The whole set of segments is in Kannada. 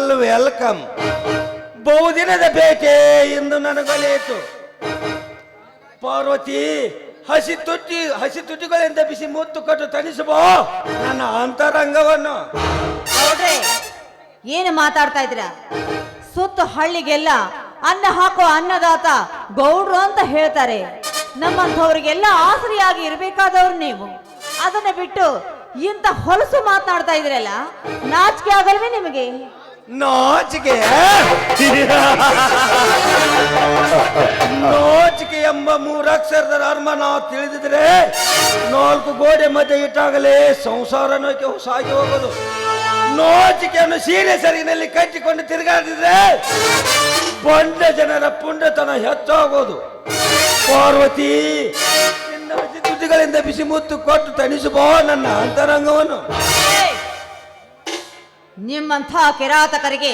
Well welcome. ಬಹುದಿನದ ಭೇಟಿ ಇಂದು ನನಗೊಲಿಯಿತು. ಪಾರ್ವತಿ, ಹಸಿ ತುಟಿಗಳಿಂದ ಬಿಸಿ ಮುತ್ತು ಕೊಟ್ಟು ತಣಿಸಬೋ ನನ್ನ ಅಂತರಂಗವನ್ನು. ನೋಡ್ರಿ, ಏನು ಮಾತಾಡ್ತಾ ಇದ್ದೀರಾ? ಸುತ್ತ ಹಳ್ಳಿಗೆಲ್ಲ ಅನ್ನ ಹಾಕೋ ಅನ್ನದಾತ ಗೌಡ್ರು ಅಂತ ಹೇಳ್ತಾರೆ. ನಮ್ಮಂಥವ್ರಿಗೆಲ್ಲ ಆಸರಿಯಾಗಿ ಇರ್ಬೇಕಾದವ್ರು ನೀವು. ಅದನ್ನ ಬಿಟ್ಟು ಇಂಥ ಹೊಲಸು ಮಾತನಾಡ್ತಾ ಇದ್ರಲ್ಲ, ನಾಚಿಕೆ ಆಗಲ್ವೇ ನಿಮಗೆ? ನಾಚಿಕೆ ನಾಚಿಕೆ ಎಂಬ ಮೂರಕ್ಷರದ ಅರ್ಮ ನಾವು ತಿಳಿದಿದ್ರೆ 4 ಗೋಡೆ ಮಧ್ಯೆ ಇಟ್ಟಾಗಲೇ ಸಂಸಾರನೋಕೆ ಸಾಗಿ ಹೋಗೋದು. ನಾಚಿಕೆಯನ್ನು ಸೀರೆ ಸರಿಗಿನಲ್ಲಿ ಕಟ್ಟಿಕೊಂಡು ತಿರುಗಾಡಿದ್ರೆ ಬಂಡ ಜನರ ಪುಂಡತನ ಹೆಚ್ಚಾಗೋದು. ಪಾರ್ವತಿ, ನಿನ್ನ ಹಸಿ ತುಟಿಗಳಿಂದ ಬಿಸಿ ಮುತ್ತು ಕೊಟ್ಟು ತಣಿಸಬೋ ನನ್ನ ಅಂತರಂಗವನ್ನು. ನಿಮ್ಮಂಥ ಕಿರಾತಕರಿಗೆ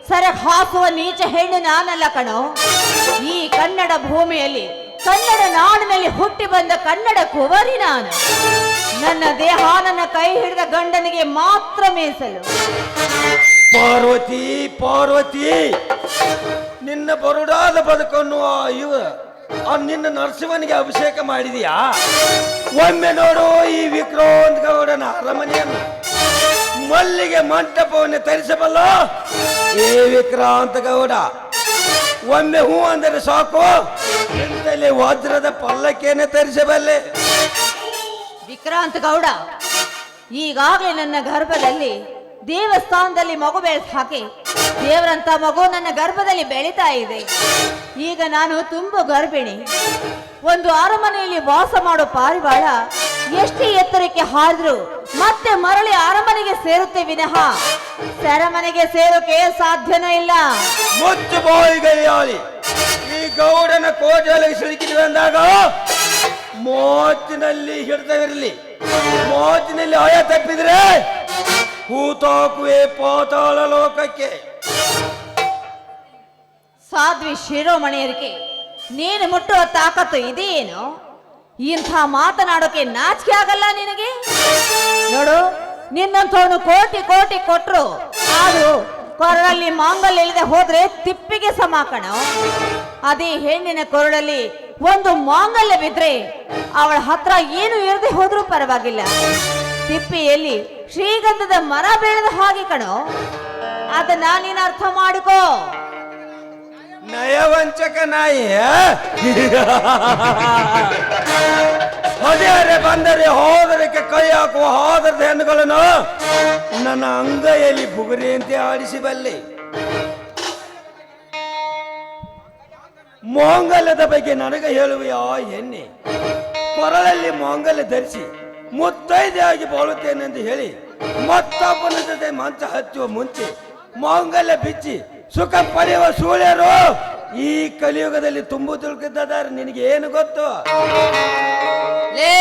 ಸರ ಹಾಕುವ ನೀಚ ಹೆಣ್ಣು ನಾನಲ್ಲ ಕಣೋ. ಈ ಕನ್ನಡ ಭೂಮಿಯಲ್ಲಿ, ಕನ್ನಡ ನಾಡಿನಲ್ಲಿ ಹುಟ್ಟಿ ಬಂದ ಕನ್ನಡ ಕುವರಿ ನಾನು. ನನ್ನ ದೇಹ ನನ್ನ ಕೈ ಹಿಡಿದ ಗಂಡನಿಗೆ ಮಾತ್ರ ಮೀಸಲು. ಪಾರ್ವತಿ, ಪಾರ್ವತಿ, ನಿನ್ನ ಬರುಡಾದ ಬದುಕನ್ನು ನಿನ್ನ ನರಸಿಂಹನಿಗೆ ಅಭಿಷೇಕ ಮಾಡಿದೀಯಾ? ಒಮ್ಮೆ ನೋಡು ಈ ವಿಕ್ರಾಂತ್ ಗೌಡನ ಅರಮನೆಯನ್ನು. ಮಲ್ಲಿಗೆ ಮಂಟಪವನ್ನು ತರಿಸಬಲ್ಲ ಏ ವಿಕ್ರಾಂತ ಗೌಡ. ಒಮ್ಮೆ ಹೂ ಅಂದರೆ ಸಾಕು, ಎಂತಲೇ ವಜ್ರದ ಪಲ್ಲಕ್ಕಿಯನ್ನು ತರಿಸಬಲ್ಲೆ. ವಿಕ್ರಾಂತ ಗೌಡ, ಈಗಾಗಲೇ ನನ್ನ ಗರ್ಭದಲ್ಲಿ ದೇವಸ್ಥಾನದಲ್ಲಿ ಮಗು ಬೆಳೆದು ಹಾಕಿ ದೇವರಂತ ಮಗು ನನ್ನ ಗರ್ಭದಲ್ಲಿ ಬೆಳೀತಾ ಇದೆ. ಈಗ ನಾನು ತುಂಬು ಗರ್ಭಿಣಿ. ಒಂದು ಅರಮನೆಯಲ್ಲಿ ವಾಸ ಮಾಡೋ ಪಾರಿವಾಳ ಎಷ್ಟೇ ಎತ್ತರಕ್ಕೆ ಹಾರಿದ್ರು ಮತ್ತೆ ಮರಳಿ ಅರಮನೆಗೆ ಸೇರುತ್ತೆ ವಿನಃ ಸೆರಮನೆಗೆ ಸೇರೋಕೆ ಸಾಧ್ಯನೇ ಇಲ್ಲ. ಮುಚ್ಚು ಬಾಯಿ ಗೈಯಾಳಿ. ಈ ಗೌಡನ ಕೋಟೆಯೊಳಗೆ ಸಿಲುಕಿದ್ವಿ ಅಂದಾಗ ಮೋಚಿನಲ್ಲಿ ಹಿಡಿದವಿರಲಿ. ಮೋಚಿನಲ್ಲಿ ಆಯ ತಪ್ಪಿದ್ರೆ ಹೂತಾಕುವೆ ಪಾತಾಳ ಲೋಕಕ್ಕೆ. ಸಾಧ್ವಿ ಶಿರೋಮಣಿಯರಿಗೆ ನೀನು ಮುಟ್ಟುವ ತಾಕತ್ತು ಇದೆಯೇನು? ಇಂಥ ಮಾತನಾಡೋಕೆ ನಾಚಿಕೆ ಆಗಲ್ಲ ನಿನಗೆ? ನೋಡು, ನಿನ್ನಂಥವನು ಕೋಟಿ ಕೋಟಿ ಕೊಟ್ರು ಅದು ಕೊರಳಲ್ಲಿ ಮಾಂಗಲ್ಯ ಇಲ್ಲದೆ ಹೋದ್ರೆ ತಿಪ್ಪಿಗೆ ಸಮ ಕಣೋ. ಅದೇ ಹೆಣ್ಣಿನ ಕೊರಳಲ್ಲಿ ಒಂದು ಮಾಂಗಲ್ಯ ಬಿದ್ರೆ ಅವಳ ಹತ್ರ ಏನು ಇರದೆ ಹೋದ್ರೂ ಪರವಾಗಿಲ್ಲ. ತಿಪ್ಪಿಯಲ್ಲಿ ಶ್ರೀಗಂಧದ ಮರ ಬೆಳೆದ ಹಾಗೆ ಕಣೋ. ಅದನ್ನ ನೀನು ಅರ್ಥ ಮಾಡಿಕೋ. ನಯವಂಚಕ ನಾಯಿ. ಹೊದೆಯರೆ ಬಂದರೆ ಹೋದರಕ್ಕೆ ಕೈ ಹಾಕುವ ಹೋದರದ ಹೆಣ್ಣುಗಳನ್ನು ನನ್ನ ಅಂಗೈಯಲ್ಲಿ ಬುಗುರಿಯಂತೆ ಆಡಿಸಿಬಲ್ಲೆ. ಮಾಂಗಲ್ಯದ ಬಗ್ಗೆ ನನಗೆ ಹೇಳುವ ಹೆಣ್ಣೆ ಕೊರಳಲ್ಲಿ ಮಾಂಗಲ್ಯ ಧರಿಸಿ ಮುತ್ತೈದೆಯಾಗಿ ಬಾಳುತ್ತೇನೆಂದು ಹೇಳಿ ಮತ್ತೊಬ್ಬನ ಜೊತೆ ಮಂಚ ಹಚ್ಚುವ ಮುಂಚೆ ಮಾಂಗಲ್ಯ ಬಿಚ್ಚಿ ಸುಖ ಪಡೆಯುವ ಸೂಳ್ಯರು ಈ ಕಲಿಯುಗದಲ್ಲಿ ತುಂಬು ತಿಳ್ಕಿದ್ದಾರೆ. ನಿನಗೆ ಏನು ಗೊತ್ತು? ಲೇ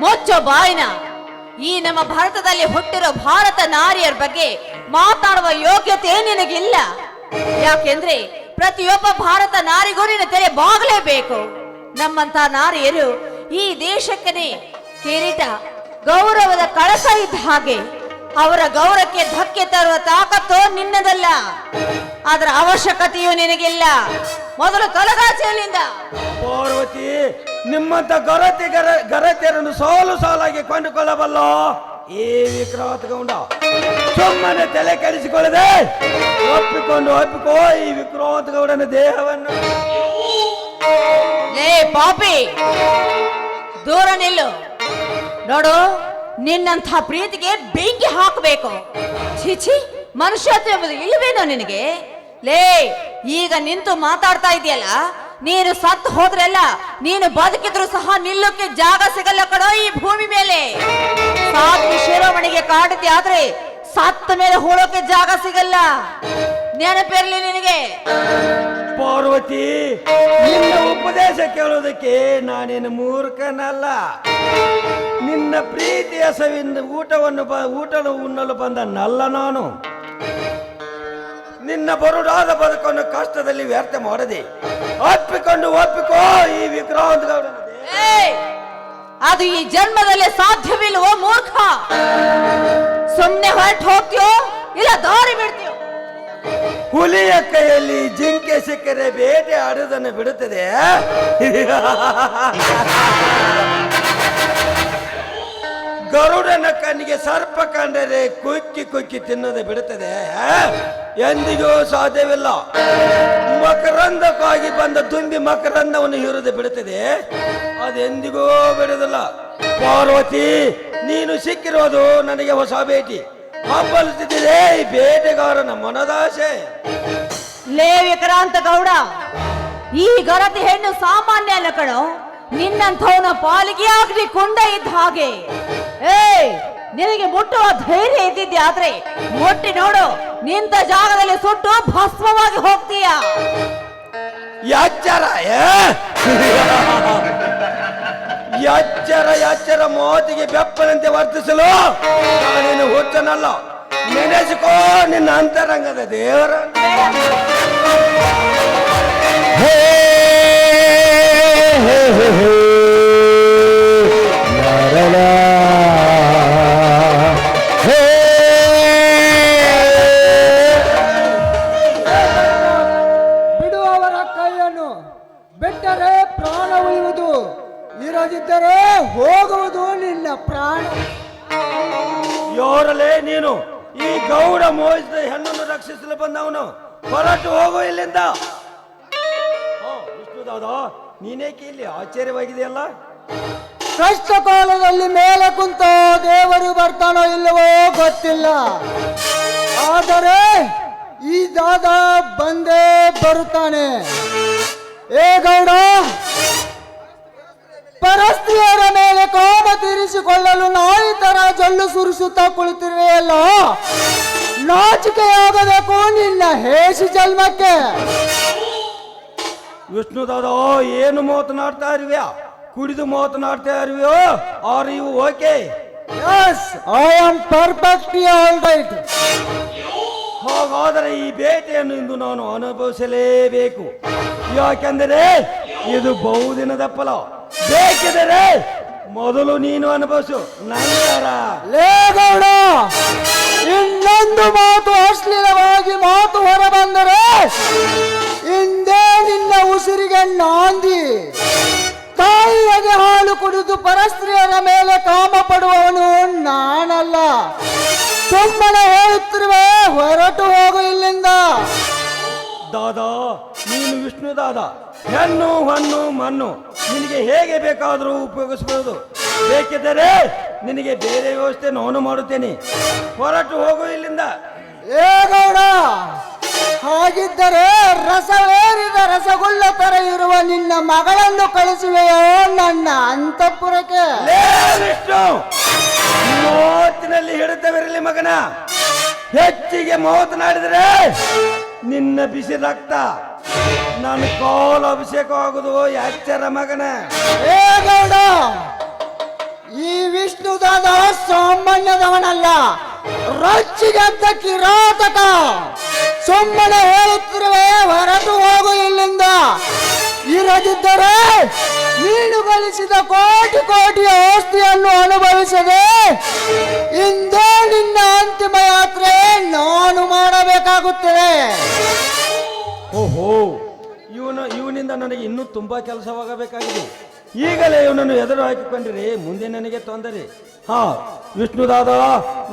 ಮುಚ್ಚೋ ಬಾಯಿನ. ಈ ನಮ್ಮ ಭಾರತದಲ್ಲಿ ಹುಟ್ಟಿರೋ ಭಾರತ ನಾರಿಯರ ಬಗ್ಗೆ ಮಾತಾಡುವ ಯೋಗ್ಯತೆ ನಿನಗಿಲ್ಲ. ಯಾಕೆಂದ್ರೆ ಪ್ರತಿಯೊಬ್ಬ ಭಾರತ ನಾರಿಗೂ ನಿನ್ನ ತೆರೆ ಬಾಗಲೇಬೇಕು. ನಮ್ಮಂತ ನಾರಿಯರು ಈ ದೇಶಕ್ಕೆ ಕಿರೀಟ ಗೌರವದ ಕಳಸ ಇದ್ದ ಹಾಗೆ. ಅವರ ಗೌರವಕ್ಕೆ ಧಕ್ಕೆ ತರುವ ತಾಕತ್ತು ನಿನ್ನದಲ್ಲ. ಅದರ ಅವಶ್ಯಕತೆಯೂ ನಿನಗಿಲ್ಲ. ಮೊದಲು ತೊಲಗಾಚೆಯಲ್ಲಿಂದ. ಪಾರ್ವತಿ, ನಿಮ್ಮಂತ ಗರತಿಯರನ್ನು ಸಾಲು ಸಾಲಾಗಿ ಕೊಂಡುಕೊಳ್ಳಬಲ್ಲ ಈ ವಿಕ್ರಾಂತ ಗೌಡ. ಸುಮ್ಮನೆ ತಲೆ ಕೆಡಿಸಿಕೊಳ್ಳದೆ ಒಪ್ಪಿಕೋ ಈ ವಿಕ್ರಾಂತ ಗೌಡನ ದೇಹವನ್ನು. ಲೇ ಪಾಪಿ, ದೂರ ನಿಲ್ಲು. ನೋಡು, ನಿನ್ನಂಥ ಪ್ರೀತಿಗೆ ಬೆಂಕಿ ಹಾಕಬೇಕು. ಛೀ, ಮನುಷ್ಯತ್ವ ಎಂಬುದು ಇಲ್ಲವೇನೋ ನಿನಗೆ? ಲೇ, ಈಗ ನಿಂತು ಮಾತಾಡ್ತಾ ಇದೆಯಲ್ಲ, ನೀನು ಸತ್ತು ಹೋದ್ರೆಲ್ಲ ನೀನು ಬದುಕಿದ್ರು ಸಹ ನಿಲ್ಲೋಕೆ ಜಾಗ ಸಿಗಲ್ಲ ಕಣೋ ಈ ಭೂಮಿ ಮೇಲೆ. ಸಾಧ್ವಿ ಶಿರೋಮಣಿಗೆ ಕಾಡತಿ ಆದ್ರೆ ಸತ್ತ ಮೇಲೆ ಹೂಳೋಕೆ ಜಾಗ ಸಿಗಲ್ಲ. ನೆನಪಿರ್ಲಿ ನಿನಗೆ. ಪಾರ್ವತಿ, ನಿನ್ನ ಉಪದೇಶ ಕೇಳೋದಕ್ಕೆ ನಾನೇನು ಮೂರ್ಖನಲ್ಲ. ನಿನ್ನ ಪ್ರೀತಿಯ ಸವಿಂದ ಊಟ ಉಣ್ಣಲು ಬಂದ ನಲ್ಲ ನಾನು. ನಿನ್ನ ಬರುಡಾದ ಬದುಕನ್ನು ಕಷ್ಟದಲ್ಲಿ ವ್ಯರ್ಥ ಮಾಡದೆ ಒಪ್ಪಿಕೋ ಈ ವಿಕ್ರಾಂತ ಗೌಡನ. ಅದು ಈ ಜನ್ಮದಲ್ಲಿ ಸಾಧ್ಯವಿಲ್ವೋ ಮೂರ್ಖ? ಸುಮ್ನೆ ಹೊರಟು ಹೋಗ್ತೀಯೋ ಇಲ್ಲ ದಾರಿ ಬಿಡ್ತೀಯೋ? ಹುಲಿಯ ಕೈಯಲ್ಲಿ ಜಿಂಕೆ ಸಿಕ್ಕರೆ ಬೇಟೆ ಆಡುವುದನ್ನು ಬಿಡುತ್ತದೆ. ಗರುಡನ ಕಣ್ಣಿಗೆ ಸರ್ಪ ಕಂಡರೆ ಕುಕ್ಕಿ ಕುಕ್ಕಿ ತಿನ್ನೋದು ಬಿಡುತ್ತದೆ. ಎಂದಿಗೂ ಸಾಧ್ಯವಿಲ್ಲ. ಮಕರಂದಕ್ಕಾಗಿ ಬಂದ ತುಂಬಿ ಮಕರಂದವನ್ನು ಹೀರುವುದು ಬಿಡುತ್ತದೆ. ಅದೆಂದಿಗೂ ಬಿಡುವುದಿಲ್ಲ. ಪಾರ್ವತಿ, ನೀನು ಸಿಕ್ಕಿರೋದು ನನಗೆ ಹೊಸ ಭೇಟಿ. ಹಬ್ಬಲಿಸುತ್ತಿದೆ ಈ ಬೇಟೆಗಾರನ ಮನದಾಸೆ. ಲೇ ವಿಕ್ರಾಂತ ಗೌಡ, ಈ ಗರತಿ ಹೆಣ್ಣು ಸಾಮಾನ್ಯ ಅಲ್ಲ ಕಣೋ. ನಿನ್ನಂಥವನ ಪಾಲಿಗೆ ಆಗ್ಲಿ ಕೊಂಡ ಇದ್ದ ಹಾಗೆ. ನಿನಗೆ ಮುಟ್ಟುವ ಧೈರ್ಯ ಇದ್ದಿದ್ದೆ ಆದ್ರೆ ಮುಟ್ಟಿ ನೋಡು, ನಿಂತ ಜಾಗದಲ್ಲಿ ಸುಟ್ಟು ಭಸ್ಮವಾಗಿ ಹೋಗ್ತೀಯ. ಎಚ್ಚರ ಎಚ್ಚರ ಎಚ್ಚರ ಮಾತಿಗೆ ಬೆಪ್ಪನಂತೆ ವರ್ತಿಸಲು ನಾನೇನು ಹುಚ್ಚನಲ್ಲ. ನೆನೆಸಿಕೋ ನಿನ್ನ ಅಂತರಂಗದ ದೇವರ. ಬಿಡುವವರ ಕೈಯನ್ನು ಬಿಟ್ಟರೆ ಪ್ರಾಣ ಉಳಿಯುವುದು, ಇರದಿದ್ದರೆ ಹೋಗುವುದು ನಿನ್ನ ಪ್ರಾಣ. ಯೋರಲೇ ನೀನು? ಈ ಗೌಡ ಮೋಹಿಸಿದ ಹೆಣ್ಣನ್ನು ರಕ್ಷಿಸಲು ಬಂದವನು. ಹೊರಟು ಹೋಗು ಇಲ್ಲಿಂದ. ವಿಷ್ಣುದಾದ, ನೀನೇಕೆ ಇಲ್ಲಿ ಆಶ್ಚರ್ಯವಾಗಿದೆಯಲ್ಲ? ಕಷ್ಟ ಕಾಲದಲ್ಲಿ ಮೇಲೆ ಕುಂತ ದೇವರು ಬರ್ತಾನೋ ಇಲ್ಲವೋ ಗೊತ್ತಿಲ್ಲ, ಆದರೆ ಈ ದಾದ ಬಂದೇ ಬರುತ್ತಾನೆ. ಏ ಗೌಡ, ಪರಸ್ತ್ರೀಯರ ಮೇಲೆ ಕಾಮ ತೀರಿಸಿಕೊಳ್ಳಲು ನಾಯಿ ತರ ಜೊಲ್ಲು ಸುರಿಸುತ್ತಾ ಕುಳಿತಿರುವೆಯಲ್ಲ, ನಾಚಿಕೆಯಾಗಬೇಕು ನಿನ್ನ ಹೇಸಿ ಜನ್ಮಕ್ಕೆ. ವಿಷ್ಣುದಾದ, ಏನು ಮಾತನಾಡ್ತಾ ಇರುವೆಯಾ? ಕುಡಿದು ಮಾತನಾಡ್ತಾ ಇರುವೆಯೋ? Are you okay? Yes, I am perfectly all right. ಹಾಗಾದರೆ ಈ ಬೇಟೆಯನ್ನು ಇಂದು ನಾನು ಅನುಭವಿಸಲೇಬೇಕು. ಯಾಕೆಂದರೆ ಇದು ಬಹುದಿನದ ಫಲ. ಬೇಕಿದರೆ ಮೊದಲು ನೀನು ಅನುಭವಿಸು, ನಂತರ. ಲೇಗೌಡ, ಇನ್ನೊಂದು ಮಾತು ಅಶ್ಲೀಲವಾಗಿ ಮಾತು ಹೊರ ಬಂದರೆ ಇಂದೇ ನಿನ್ನ ಉಸಿರಿಗೆ ನಾಂದಿ. ತಾಯಿಯಗೆ ಹಾಲು ಕುಡಿದು ಪರಸ್ತ್ರೀಯರ ಮೇಲೆ ಕಾಮ ಪಡುವವನು ನಾನಲ್ಲ. ಸುಮ್ಮನೆ ಹೇಳುತ್ತಿರುವೆ, ಹೊರಟು ಹೋಗು ಇಲ್ಲಿಂದ. ದಾದಾ, ನೀನು ವಿಷ್ಣು ದಾದ. ಹೆಣ್ಣು ಹಣ್ಣು ಮಣ್ಣು ನಿನಗೆ ಹೇಗೆ ಬೇಕಾದರೂ ಉಪಯೋಗಿಸಬಹುದು. ಬೇಕಿದ್ದರೆ ನಿನಗೆ ಬೇರೆ ವ್ಯವಸ್ಥೆ ನಾನು ಮಾಡುತ್ತೇನೆ. ಹೊರಟು ಹೋಗು ಇಲ್ಲಿಂದ. ಏ ಗೌಡ, ಹಾಗಿದ್ದರೆ ರಸವೇರಿದ ರಸಗುಳ್ಳ ತರ ಇರುವ ನಿನ್ನ ಮಗಳನ್ನು ಕಳಿಸುವೆಯೋ ನನ್ನ ಅಂತಃಪುರಕ್ಕೆ? ಲೇ ವಿಷ್ಣು, ಮಾತಿನಲ್ಲಿ ಹಿಡಿತವಿರಲಿ ಮಗನ. ಹೆಚ್ಚಿಗೆ ಮಾತನಾಡಿದರೆ ನಿನ್ನ ಬಿಸಿ ರಕ್ತ ನನ್ನ ಕಾಲು ಅಭಿಷೇಕವಾಗುವುದು. ಎಚ್ಚರ ಮಗನ. ಏ ಗೌಡ, ಈ ವಿಷ್ಣುದಾದ ಸಾಮಾನ್ಯದವನಲ್ಲ, ರೊಚ್ಚಿಗೆದ್ದ ಕಿರಾತಕ. ಸುಮ್ಮನೆ ಹೇಳುತ್ತಿರುವೆ, ಹೊರಟು ಹೋಗು ಇಲ್ಲಿಂದ. ಇರದಿದ್ದರೆ ನೀನು ಗಳಿಸಿದ ಕೋಟಿ ಕೋಟಿ ಆಸ್ತಿಯನ್ನು ಅನುಭವಿಸದೆ ಇಂದೇ ನಿನ್ನ ಅಂತಿಮ ಯಾತ್ರೆ ನಾನು ಮಾಡಬೇಕಾಗುತ್ತದೆ. ಓಹೋ, ಇವನಿಂದ ನನಗೆ ಇನ್ನೂ ತುಂಬಾ ಕೆಲಸವಾಗಬೇಕಾಗಿದೆ. ಈಗಲೇ ಇವನನ್ನು ಎದುರು ಹಾಕಿಕೊಂಡ್ರೆ ಮುಂದೆ ನನಗೆ ತೊಂದರೆ. ಹಾ ವಿಷ್ಣುದಾದ,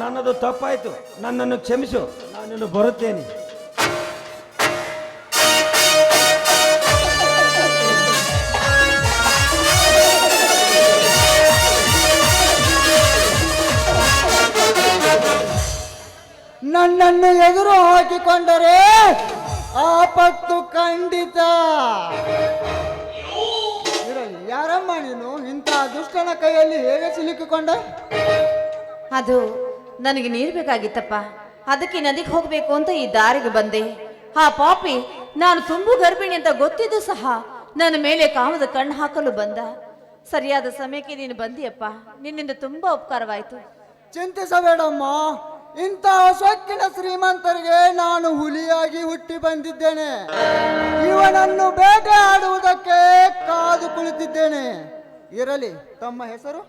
ನನ್ನದು ತಪ್ಪಾಯ್ತು, ನನ್ನನ್ನು ಕ್ಷಮಿಸು. ನಾನಿನ್ನು ಬರುತ್ತೇನೆ. ನನ್ನನ್ನು ಎದುರು ಹಾಕಿಕೊಂಡರೆ ಆಪತ್ತು ಖಂಡಿತ. ಯಾರಮ್ಮ ನೀನು? ಇಂತಹ ದುಷ್ಟನ ಕೈಯಲ್ಲಿ ಹೇಗೆ ಸಿಲುಕಿಕೊಂಡ? ಅದು ನನಗೆ ನೀರು ಬೇಕಾಗಿತ್ತಪ್ಪ. ಅದಕ್ಕೆ ನದಿಗೆ ಹೋಗ್ಬೇಕು ಅಂತ ಈ ದಾರಿಗೆ ಬಂದೆ. ಆ ಪಾಪಿ ನಾನು ತುಂಬು ಗರ್ಭಿಣಿ ಅಂತ ಗೊತ್ತಿದ್ದು ಸಹ ನನ್ನ ಮೇಲೆ ಕಾಮದ ಕಣ್ಣು ಹಾಕಲು ಬಂದ. ಸರಿಯಾದ ಸಮಯಕ್ಕೆ ನೀನು ಬಂದಿಯಪ್ಪ. ನಿನ್ನಿಂದ ತುಂಬಾ ಉಪಕಾರವಾಯಿತು. ಚಿಂತಿಸಬೇಡಮ್ಮ, ಇಂತಹ ಸೊಕ್ಕಿನ ಶ್ರೀಮಂತರಿಗೆ ನಾನು ಹುಲಿಯಾಗಿ ಹುಟ್ಟಿ ಬಂದಿದ್ದೇನೆ. ಇವನನ್ನು ಬೇಟೆ ಆಡುವುದಕ್ಕೆ ಕಾದು ಕುಳಿತಿದ್ದೇನೆ. ಇರಲಿ, ತಮ್ಮ ಹೆಸರು?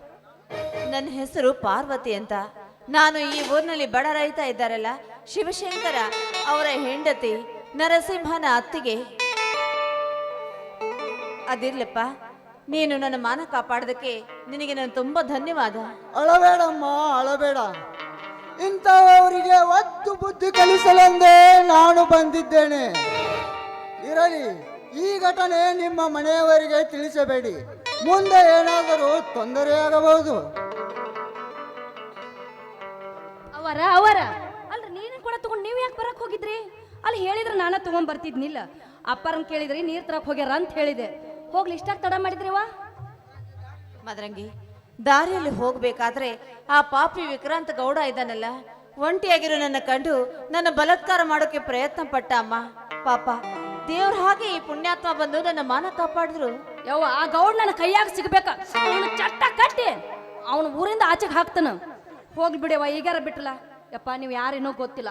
ನನ್ನ ಹೆಸರು ಪಾರ್ವತಿ ಅಂತ. ನಾನು ಈ ಊರಿನಲ್ಲಿ ಬಡ ರೈತ ಇದ್ದಾರಲ್ಲ, ಶಿವಶಂಕರ ಅವರ ಹೆಂಡತಿ ನರಸಿಂಹನ ಅತ್ತಿಗೆ. ಅದಿರ್ಲಪ್ಪ, ನೀನು ನನ್ನ ಮಾನ ಕಾಪಾಡೋದಕ್ಕೆ ನಿನಗೆ ನಾನು ತುಂಬಾ ಧನ್ಯವಾದ. ಅಳಬೇಡಮ್ಮ, ಅಳಬೇಡ. ಇಂಥವರಿಗೆ ಒತ್ತು ಬುದ್ಧಿ ಕಲಿಸಲೆಂದೇ ನಾನು ಬಂದಿದ್ದೇನೆ. ಇರಲಿ, ಈ ಘಟನೆ ನಿಮ್ಮ ಮನೆಯವರಿಗೆ ತಿಳಿಸಬೇಡಿ. ಮುಂದೆ ಏನಾದರೂ ತೊಂದರೆಯಾಗಬಹುದು. ಅವರ ಅಲ್ರಿ ನೀನು ಕೂಡ ತಗೊಂಡು ನೀವು ಯಾಕೆ ಬರಕ್ ಹೋಗಿದ್ರಿ? ಅಲ್ಲಿ ಹೇಳಿದ್ರೆ ನಾನು ತಗೊಂಡ್ ಬರ್ತಿದ್ನಿಲ್ಲ. ಅಪ್ಪರನ್ ಕೇಳಿದ್ರಿ ನೀರ್ ತರಕ್ ಹೋಗ್ಯಾರ ಅಂತ ಹೇಳಿದೆ. ಹೋಗ್ಲಿ, ಇಷ್ಟಾಗಿ ತಡ ಮಾಡಿದ್ರಿವಾ? ಮದರಂಗಿ, ದಾರಿಯಲ್ಲಿ ಹೋಗ್ಬೇಕಾದ್ರೆ ಆ ಪಾಪಿ ವಿಕ್ರಾಂತ ಗೌಡ ಇದ್ದಾನಲ್ಲ, ಒಂಟಿಯಾಗಿರೋ ನನ್ನ ಕಂಡು ನನ್ನ ಬಲಾತ್ಕಾರ ಮಾಡೋಕೆ ಪ್ರಯತ್ನ ಪಟ್ಟ ಅಮ್ಮ. ಪಾಪ ದೇವ್ರ ಹಾಗೆ ಈ ಪುಣ್ಯಾತ್ಮ ಬಂದು ನನ್ನ ಮಾನ ಕಾಪಾಡಿದ್ರು. ಯವ್ವ, ಆ ಗೌಡ್ ನನ್ನ ಕೈಯಾಗ ಸಿಗ್ಬೇಕ. ಅವನು ಚಟ್ಟ ಕಟ್ಟಿ ಅವನು ಊರಿಂದ ಆಚೆಗೆ ಹಾಕ್ತಾನ. ಹೋಗ್ಲಿ ಬಿಡವ, ಈಗಾರ ಬಿಟ್ಟಲ್ಲ. ಯಪ್ಪ, ನೀವು ಯಾರೇನೋ ಗೊತ್ತಿಲ್ಲ.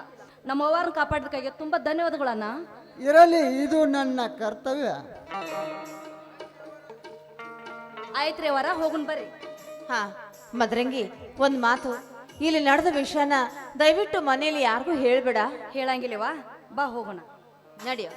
ನಮ್ಮ ಅವ್ವರನ್ನ ಕಾಪಾಡಿದಕ್ಕಾಗಿ ತುಂಬಾ ಧನ್ಯವಾದಗಳನ್ನ. ಇರಲಿ, ಇದು ನನ್ನ ಕರ್ತವ್ಯ. ಆಯ್ತ್ರಿ ಅವರ, ಹೋಗುನ್ ಬರ್ರಿ. ಹಾ ಮದರಂಗಿ, ಒಂದ್ ಮಾತು, ಇಲ್ಲಿ ನಡೆದ ವಿಷಯನ ದಯವಿಟ್ಟು ಮನೆಯಲ್ಲಿ ಯಾರಿಗೂ ಹೇಳ್ಬೇಡ. ಹೇಳಂಗಿಲ್ಲವಾ? ಬಾ ಹೋಗೋಣ. ನಡೆಯೋ.